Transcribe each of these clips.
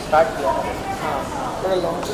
Start किया था। हाँ थोड़ा लॉन्ग से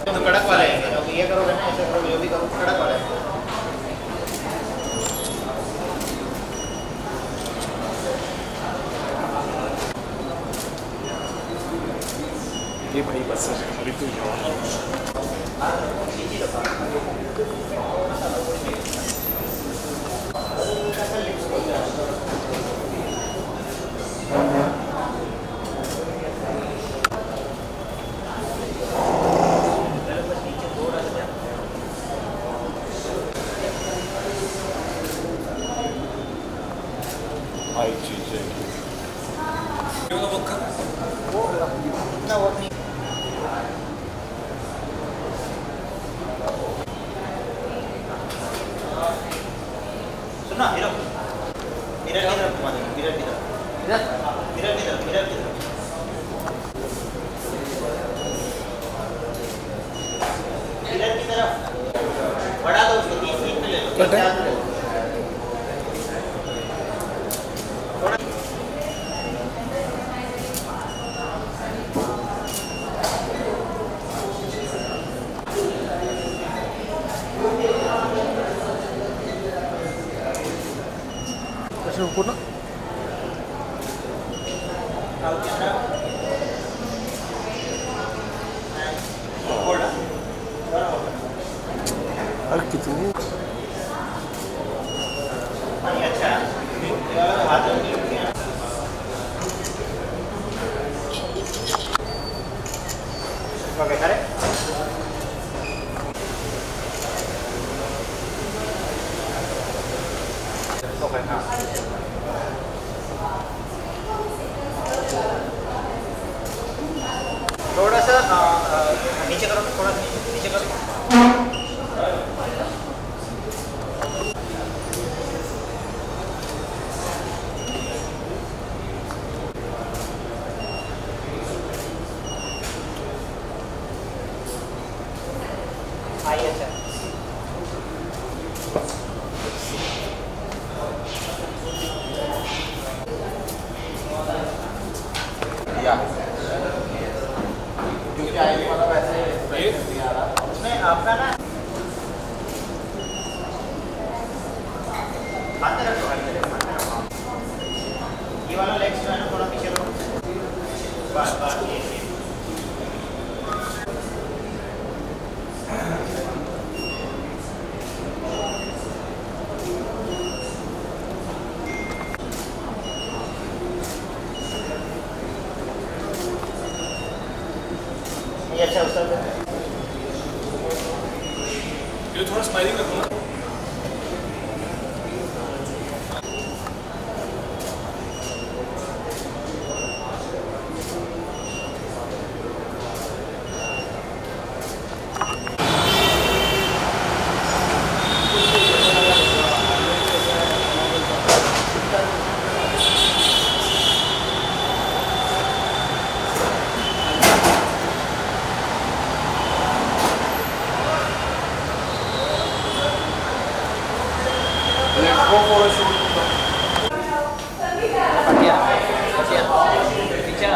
तो कड़क वाला है, ये करोगे ना ऐसे करोगे, जो भी करो कड़क वाला है। ये भाई बस अभी तो आई चीज़ है सुना मिरर मिरर की तरफ घुमा दो, मिरर की तरफ, मिरर की तरफ, मिरर की तरफ, मिरर की तरफ बढ़ा दो उसको, 3 में ले लो, 3 4 ले लो थोड़ा। ऐसे ऊपर ना अरे कितनी अच्छा ये वाला हाथ में ओके करे ओके हाँ थोड़ा सा नीचे करो, थोड़ा सा नीचे करो। आइए अच्छा या क्योंकि आईडी वाला वैसे नहीं आ रहा उसमें आपका ना हाथ रखो, ये वाला लेग्स जो है ना थोड़ा पीछे रखो, बस बस ये अच्छा उस तरह ये थोड़ा स्माइलिंग रखो ना। Let's go for a shoot. बढ़िया बढ़िया पीछे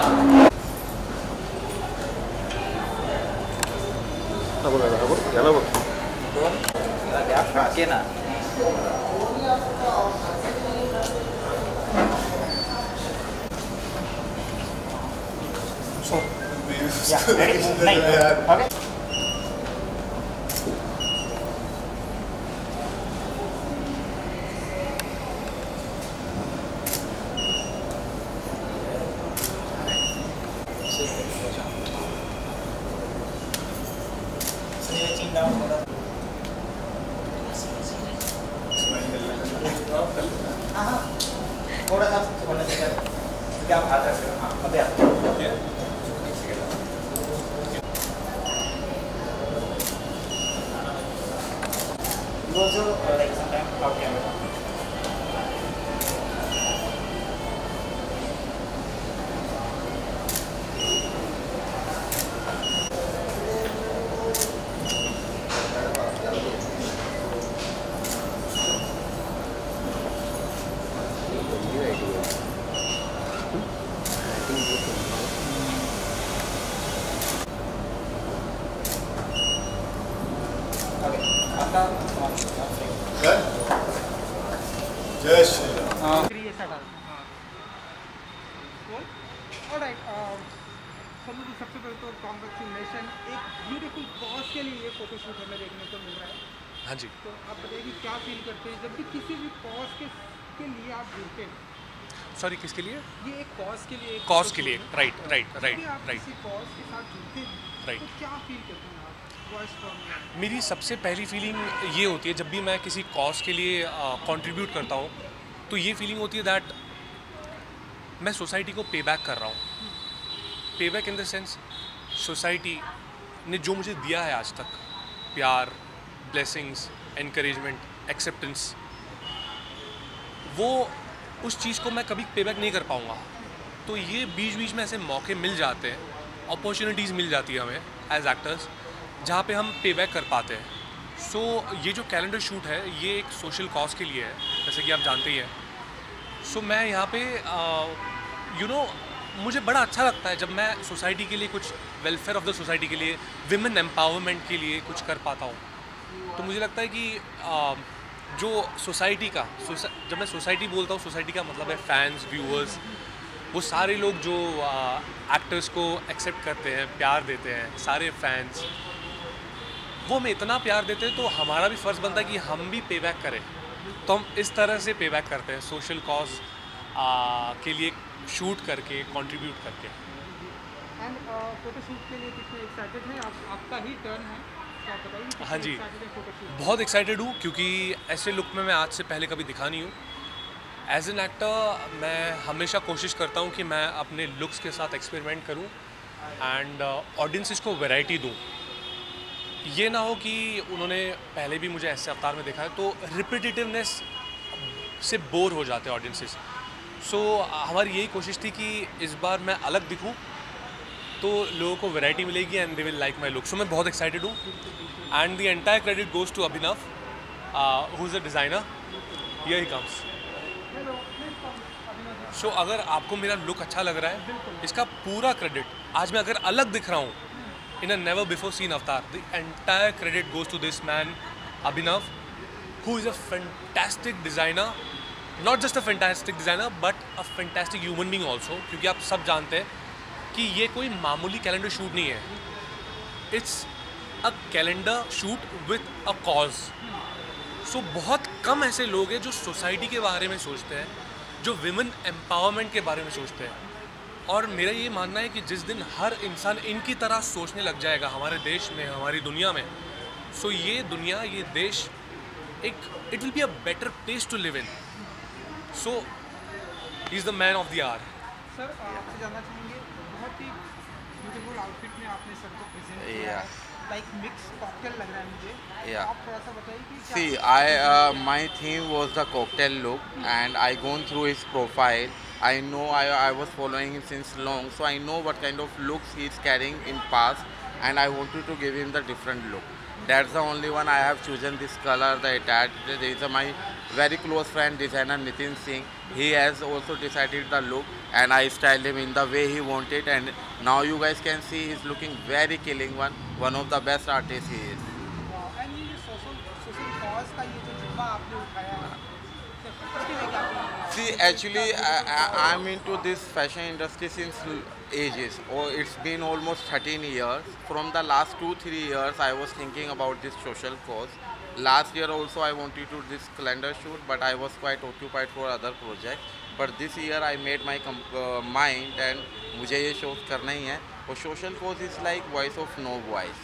अब चलो क्या ना या नहीं ओके थोड़ा सा होना चाहिए, क्या आप हाथ रख रहे हो? हाँ अभी आप जो like some time out camera जय श्री राम। सबसे पहले तो कॉन्ग्रेचुलेशन, एक ब्यूटीफुल कॉज के लिए ये फोटोशूट हमें देखने को मिल रहा है। हाँ जी। तो आप बताइए कि क्या फील करते हैं जब भी किसी भी कॉज के लिए आप जुड़ते हैं? सॉरी, किसके लिए? ये एक कॉज के लिए, कॉज के लिए, राइट। किसी कॉज के साथ जुड़ते हैं राइट। तो क्या फील करते हैं आप? वॉइस फ्रॉम मेरी सबसे पहली फीलिंग ये होती है जब भी मैं किसी कॉज के लिए कंट्रीब्यूट करता हूँ, तो ये फीलिंग होती है दैट मैं सोसाइटी को पे बैक कर रहा हूँ। पे back in the sense, society ने जो मुझे दिया है आज तक, प्यार, ब्लेसिंग्स, एनकरेजमेंट, एक्सेप्टेंस, वो उस चीज़ को मैं कभी पे बैक नहीं कर पाऊँगा। तो ये बीच बीच में ऐसे मौके मिल जाते हैं, अपॉर्चुनिटीज़ मिल जाती है हमें एज एक्टर्स, जहाँ पे हम पे बैक कर पाते हैं। सो ये जो कैलेंडर शूट है ये एक सोशल कॉज के लिए है, जैसे कि आप जानते ही हैं। सो मैं यहाँ पे मुझे बड़ा अच्छा लगता है जब मैं सोसाइटी के लिए कुछ, वेलफेयर ऑफ द सोसाइटी के लिए, विमेन एम्पावरमेंट के लिए कुछ कर पाता हूँ। तो मुझे लगता है कि जो सोसाइटी का, जब मैं सोसाइटी बोलता हूँ, सोसाइटी का मतलब है फैंस, व्यूअर्स, वो सारे लोग जो एक्टर्स को एक्सेप्ट करते हैं, प्यार देते हैं, सारे फैंस वो हमें इतना प्यार देते हैं, तो हमारा भी फ़र्ज़ बनता है कि हम भी पे बैक करें। तो हम इस तरह से पे बैक करते हैं, सोशल कॉज के लिए शूट करके, कंट्रीब्यूट करके। एंड फोटोशूट के लिए कितने एक्साइटेड हैं आप? आपका ही टर्न है, तो आप बताइए कितने हाँ जी, excited हैं फोटोशूट? बहुत एक्साइटेड हूँ क्योंकि ऐसे लुक में मैं आज से पहले कभी दिखा नहीं हूँ। एज एन एक्टर मैं हमेशा कोशिश करता हूँ कि मैं अपने लुक्स के साथ एक्सपेरिमेंट करूँ एंड ऑडियंसेस को वैरायटी दूँ। ये ना हो कि उन्होंने पहले भी मुझे ऐसे अवतार में देखा है तो रिपीटेटिवनेस से बोर हो जाते हैं ऑडियंसेस। सो हमारी यही कोशिश थी कि इस बार मैं अलग दिखूं तो लोगों को वैरायटी मिलेगी and they will like my look. So मैं बहुत एक्साइटेड हूँ and the entire credit goes to Abhinav who is a designer. Here he comes. So अगर आपको मेरा लुक अच्छा लग रहा है, इसका पूरा क्रेडिट, आज मैं अगर अलग दिख रहा हूँ in a never before seen avatar, the entire credit goes to this man Abhinav, who is a fantastic designer, not just a fantastic designer but a fantastic human being also, क्योंकि आप सब जानते हैं कि ये कोई मामूली कैलेंडर शूट नहीं है, it's a calendar shoot with a cause। सो बहुत कम ऐसे लोग हैं जो सोसाइटी के बारे में सोचते हैं, जो विमेन एम्पावरमेंट के बारे में सोचते हैं। और मेरा ये मानना है कि जिस दिन हर इंसान इनकी तरह सोचने लग जाएगा हमारे देश में, हमारी दुनिया में, सो ये दुनिया, ये देश एक, it will be a better place to live in. So he is the man of the hour. Sir आपसे जानना चाहेंगे, बहुत ही ब्यूटीफुल आउटफिट में आपने सबको प्रेजेंट किया है, लाइक मिक्स कॉकटेल लग रहा है मुझे। Yeah. आप थोड़ा सा बताइए कि क्या? See, my theme was the cocktail look, and I gone through his profile. I know I was following him since long, so I know what kind of looks he is carrying in past, and I wanted to give him the different look. That's the only one I have chosen this color. The attached. There is my very close friend designer Nitin Singh. He has also decided the look, and I styled him in the way he wanted. And now you guys can see he's looking very killing one of the best artists he is. And ये जो social cause का ये जो जिम्मा आपने उठाया है, तो उसके लिए क्या कहेंगे? See, actually, I'm into this fashion industry since ages. Oh, it's been almost 13 years. From the last 2-3 years, I was thinking about this social cause. Last year also, I wanted to do this calendar shoot, but I was quite occupied for other projects. But this year, I made my mind, and मुझे ये shows करना ही है. और social cause is like voice of no voice,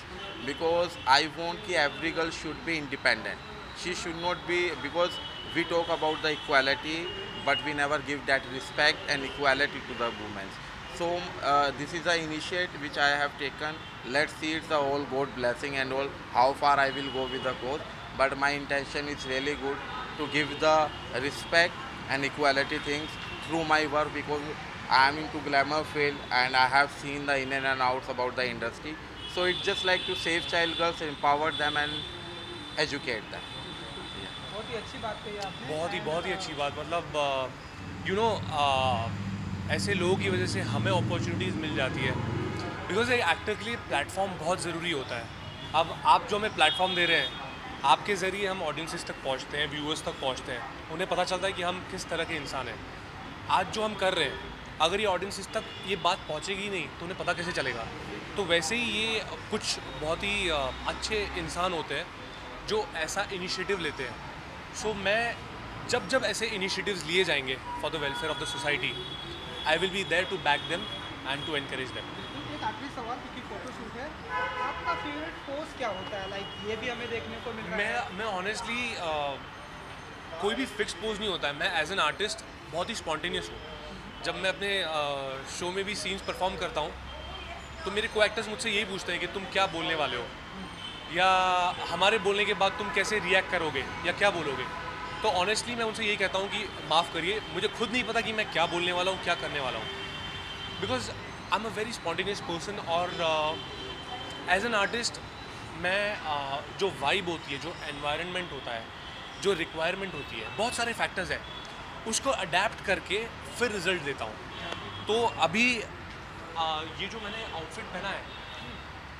because I want कि every girl should be independent. She should not be, because we talk about the equality, but we never give that respect and equality to the women. So this is the initiative which I have taken. Let's see, it's the all God blessing and all how far I will go with the cause. But my intention is really good to give the respect and equality things through my work, because I am into glamour field and I have seen the in and outs about the industry. So it's just like to save child girls, empower them and educate them. बहुत ही अच्छी बात कही आपने। बहुत ही अच्छी बात। मतलब ऐसे लोगों की वजह से हमें अपॉर्चुनिटीज़ मिल जाती है, बिकॉज एक एक्टर के लिए प्लेटफॉर्म बहुत ज़रूरी होता है। अब आप जो हमें प्लेटफॉर्म दे रहे हैं, आपके ज़रिए हम ऑडियंसेस तक पहुंचते हैं, व्यूअर्स तक पहुंचते हैं, उन्हें पता चलता है कि हम किस तरह के इंसान हैं। आज जो हम कर रहे हैं, अगर ये ऑडियंसेस तक ये बात पहुंचेगी नहीं तो उन्हें पता कैसे चलेगा। तो वैसे ही ये कुछ बहुत ही अच्छे इंसान होते हैं जो ऐसा इनिशिएटिव लेते हैं। सो मैं जब ऐसे इनिशिएटिव्स लिए जाएंगे for the welfare of the society, I will be there to back them and to encourage them. एक आखिरी सवाल, क्योंकि फोटोशूट है, आपका फेवरेट पोज क्या होता है? लाइक ये भी हमें देखने को मिल रहा है। मैं ऑनेस्टली कोई भी फिक्स पोज नहीं होता है। मैं एज एन आर्टिस्ट बहुत ही स्पॉन्टेनियस हूँ। जब मैं अपने शो में भी सीन्स परफॉर्म करता हूँ तो मेरे को एक्टर्स मुझसे यही पूछते हैं कि तुम क्या बोलने वाले हो, या हमारे बोलने के बाद तुम कैसे रिएक्ट करोगे या क्या बोलोगे। तो ऑनेस्टली मैं उनसे यही कहता हूँ कि माफ़ करिए, मुझे खुद नहीं पता कि मैं क्या बोलने वाला हूँ, क्या करने वाला हूँ, because I am a very spontaneous person. और एज एन आर्टिस्ट मैं जो वाइब होती है, जो एनवायरनमेंट होता है, जो रिक्वायरमेंट होती है, बहुत सारे फैक्टर्स हैं, उसको अडेप्ट करके फिर रिजल्ट देता हूँ। तो अभी ये जो मैंने आउटफिट पहना है,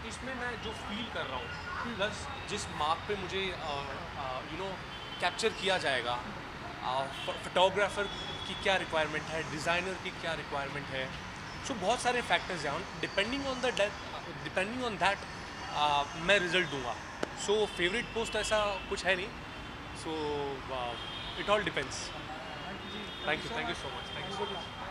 इसमें मैं जो फील कर रहा हूँ, प्लस जिस मार्क पे मुझे कैप्चर किया जाएगा, फोटोग्राफर की क्या रिक्वायरमेंट है, डिज़ाइनर की क्या रिक्वायरमेंट है, सो बहुत सारे फैक्टर्स हैं। डिपेंडिंग ऑन दैट मैं रिज़ल्ट दूंगा। सो फेवरेट पोस्ट ऐसा कुछ है नहीं। So it all depends. Thank you so much. Thank you.